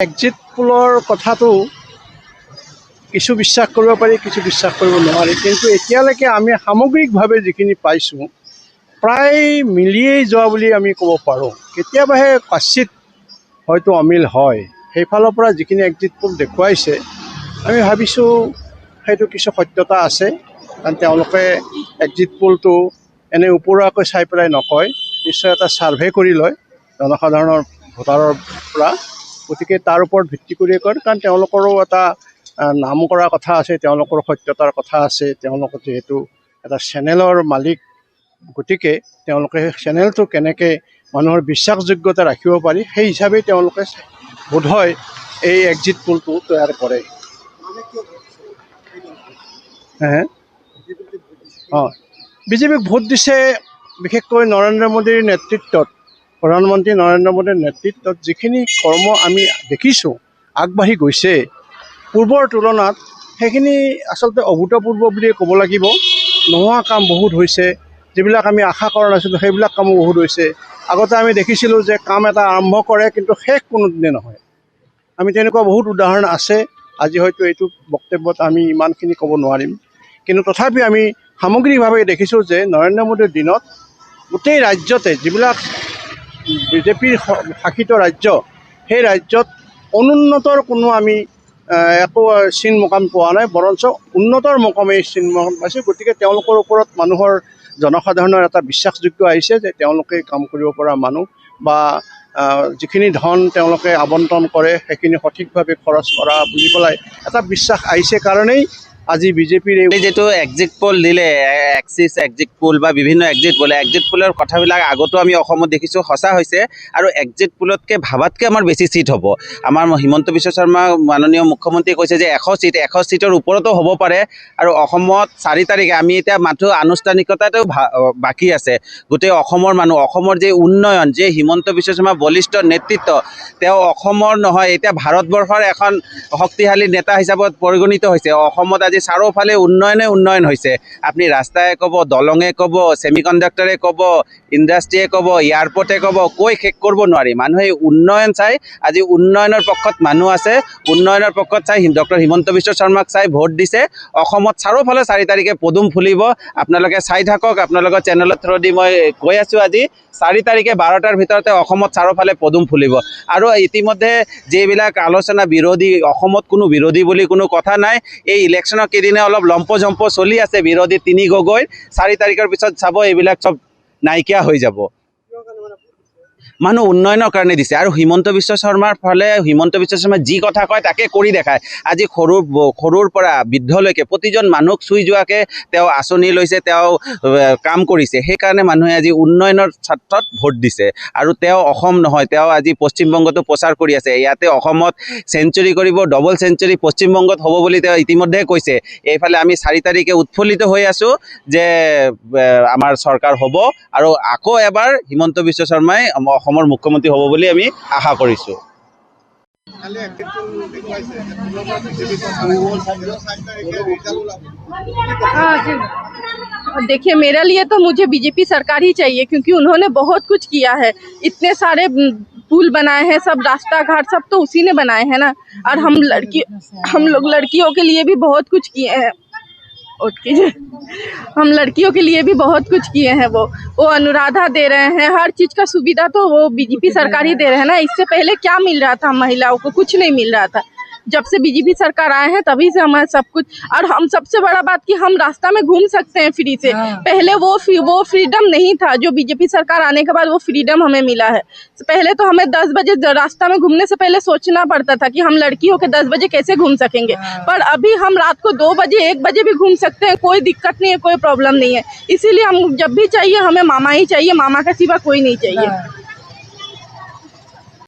Exit পোলৰ কথাটো কিছু বিশ্বাস কৰিব পাৰি, কিছু বিশ্বাস কৰিব নোৱাৰি। কিন্তু এতিয়ালৈকে আমি সামগ্ৰিকভাৱে যিখিনি পাইছোঁ প্ৰায় মিলিয়েই যোৱা বুলি আমি ক'ব পাৰোঁ। কেতিয়াবাহে কাচিত হয়তো অমিল হয়। সেইফালৰ পৰা যিখিনি এক্সিট পোল দেখুৱাইছে আমি ভাবিছোঁ সেইটো কিছু সত্যতা আছে, কাৰণ তেওঁলোকে এক্সিট পোলটো এনে ওপৰুৱাকৈ চাই পেলাই নকয়, নিশ্চয় এটা ছাৰ্ভে কৰি লয় জনসাধাৰণৰ ভোটাৰৰ পৰা। গতিকে তাৰ ওপৰত ভিত্তি কৰিয়ে কয়, কাৰণ তেওঁলোকৰো এটা নাম কৰা কথা আছে, তেওঁলোকৰ সত্যতাৰ কথা আছে। তেওঁলোক যিহেতু এটা চেনেলৰ মালিক, গতিকে তেওঁলোকে চেনেলটো কেনেকৈ মানুহৰ বিশ্বাসযোগ্যতা ৰাখিব পাৰি সেই হিচাপেই তেওঁলোকে বোধহয় এই এক্সিট পোলটো তৈয়াৰ কৰে। বিজেপিক ভোট দিছে বিশেষকৈ নৰেন্দ্ৰ মোদীৰ নেতৃত্বত, প্ৰধানমন্ত্ৰী নৰেন্দ্ৰ মোদীৰ নেতৃত্বত যিখিনি কৰ্ম আমি দেখিছোঁ আগবাঢ়ি গৈছে পূৰ্বৰ তুলনাত, সেইখিনি আচলতে অভূতপূৰ্ব বুলিয়ে ক'ব লাগিব। নোহোৱা কাম বহুত হৈছে, যিবিলাক আমি আশা কৰা নাছিলোঁ সেইবিলাক কামো বহুত হৈছে। আগতে আমি দেখিছিলোঁ যে কাম এটা আৰম্ভ কৰে কিন্তু শেষ কোনোদিনে নহয়। আমি তেনেকুৱা বহুত উদাহৰণ আছে। আজি হয়তো এইটো বক্তব্যত আমি ইমানখিনি ক'ব নোৱাৰিম, কিন্তু তথাপি আমি সামগ্ৰিকভাৱে দেখিছোঁ যে নৰেন্দ্ৰ মোদীৰ দিনত গোটেই ৰাজ্যতে যিবিলাক বিজেপিৰ শাসিত ৰাজ্য, সেই ৰাজ্যত অনুন্নতৰ কোনো আমি একো চিন মকাম পোৱা নাই, বৰঞ্চ উন্নতৰ মকামেই চিন মকাম পাইছে। গতিকে তেওঁলোকৰ ওপৰত মানুহৰ জনসাধাৰণৰ এটা বিশ্বাসযোগ্য আহিছে যে তেওঁলোকে কাম কৰিব পৰা মানুহ, বা যিখিনি ধন তেওঁলোকে আবণ্টন কৰে সেইখিনি সঠিকভাৱে খৰচ কৰা বুলি পেলাই এটা বিশ্বাস আহিছে কাৰণেই আজি বিজেপিৰ এই যেটো এক্সিট পোল দিলে, এক্সিছ এক্সিট পোল বা বিভিন্ন এক্সিট পোলৰ কথাবিলাক আগতো আমি অসমত দেখিছোঁ, সঁচা হৈছে। আৰু এক্সিট পোলতকৈ ভাবাতকৈ আমাৰ বেছি চিট হ'ব। আমাৰ হিমন্ত বিশ্ব শৰ্মা মাননীয় মুখ্যমন্ত্ৰীয়ে কৈছে যে 100 চিটৰ ওপৰতো হ'ব পাৰে। আৰু অসমত 4 তাৰিখে আমি এতিয়া মাথো আনুষ্ঠানিকতাটো বাকী আছে। গোটেই অসমৰ মানুহ, অসমৰ যে উন্নয়ন, যে হিমন্ত বিশ্ব শৰ্মা বলিষ্ঠ নেতৃত্ব, তেওঁ অসমৰ নহয় এতিয়া ভাৰতবৰ্ষৰ এখন শক্তিশালী নেতা হিচাপত পৰিগণিত হৈছে। অসমত আজি চাৰিওফালে উন্নয়ন হৈছে। আপুনি ৰাস্তাই ক'ব, দলঙে ক'ব, ছেমিকণ্ডাক্টৰে ক'ব, ইণ্ডাষ্ট্ৰিয়ে ক'ব, এয়াৰপৰ্টে ক'ব, কৈ শেষ কৰিব নোৱাৰি। মানুহে উন্নয়ন চাই, আজি উন্নয়নৰ পক্ষত মানুহ আছে। উন্নয়নৰ পক্ষত চাই ডক্টৰ হিমন্ত বিশ্ব শৰ্মাক চাই ভোট দিছে। অসমত চাৰিওফালে 4 তাৰিখে পদুম ফুলিব। আপোনালোকে চাই থাকক। আপোনালোকৰ চেনেলৰ থ্ৰুদি মই কৈ আছোঁ, আজি 4 তাৰিখে 12টাৰ ভিতৰতে অসমত চাৰিওফালে পদুম ফুলিব। আৰু ইতিমধ্যে যিবিলাক আলোচনা বিৰোধী, অসমত কোনো বিৰোধী বুলি কোনো কথা নাই। এই ইলেকশ্যনৰ কেইদিনে অলপ লম্প চলি আছে বিৰোধী 3 গগৈৰ। 4 তাৰিখৰ পিছত চাব এইবিলাক চব নাইকিয়া হৈ যাব। মানুহ উন্নয়নৰ কাৰণে দিছে। আৰু হিমন্ত বিশ্ব শৰ্মাৰ ফালে হিমন্ত বিশ্ব শৰ্মাই যি কথা কয় তাকে কৰি দেখায়। আজি সৰুৰ পৰা বৃদ্ধলৈকে প্ৰতিজন মানুহক চুই যোৱাকৈ তেওঁ আঁচনি লৈছে, তেওঁ কাম কৰিছে। সেইকাৰণে মানুহে আজি উন্নয়নৰ ক্ষেত্ৰত ভোট দিছে। আৰু তেওঁ অসম নহয়, তেওঁ আজি পশ্চিমবংগতো প্ৰচাৰ কৰি আছে। ইয়াতে অসমত চেঞ্চুৰী কৰিব, ডবল চেঞ্চুৰী পশ্চিমবংগত হ'ব বুলি তেওঁ ইতিমধ্যে কৈছে। এইফালে আমি 4 তাৰিখে উৎফুল্লিত হৈ আছোঁ যে আমাৰ চৰকাৰ হ'ব, আৰু আকৌ এবাৰ হিমন্ত বিশ্ব শৰ্মাই অসমৰ মুখ্যমন্ত্ৰী হ'ব বুলি আমি আশা কৰিছোঁ। देखिए, मेरे लिए तो मुझे बीजेपी सरकार ही चाहिए, क्योंकि उन्होंने बहुत कुछ किया है। इतने सारे पुल बनाए हैं, सब रास्ता घाट सब तो उसी ने बनाए हैं ना। और हम लोग लड़कियों के लिए भी बहुत कुछ किए हैं। हम लड़कियों के लिए भी बहुत कुछ किए हैं। वो अनुराधा दे रहे हैं, हर चीज़ का सुविधा तो वो बीजेपी सरकार ही दे रहे हैं ना। इससे पहले क्या मिल रहा था महिलाओं को? कुछ नहीं मिल रहा था। जब से बीजेपी सरकार आए हैं तभी से हमारा सब कुछ। और हम सबसे बड़ा बात कि हम रास्ता में घूम सकते हैं फ्री से। पहले वो फ्रीडम नहीं था, जो बीजेपी सरकार आने के बाद वो फ्रीडम हमें मिला है। पहले तो हमें 10 बजे रास्ता में घूमने से पहले सोचना पड़ता था कि हम लड़की होकर 10 बजे कैसे घूम सकेंगे। पर अभी हम रात को 2 बजे 1 बजे भी घूम सकते हैं, कोई दिक्कत नहीं है, कोई प्रॉब्लम नहीं है। इसीलिए हम जब भी चाहिए हमें मामा ही चाहिए, मामा का सिवा कोई नहीं चाहिए।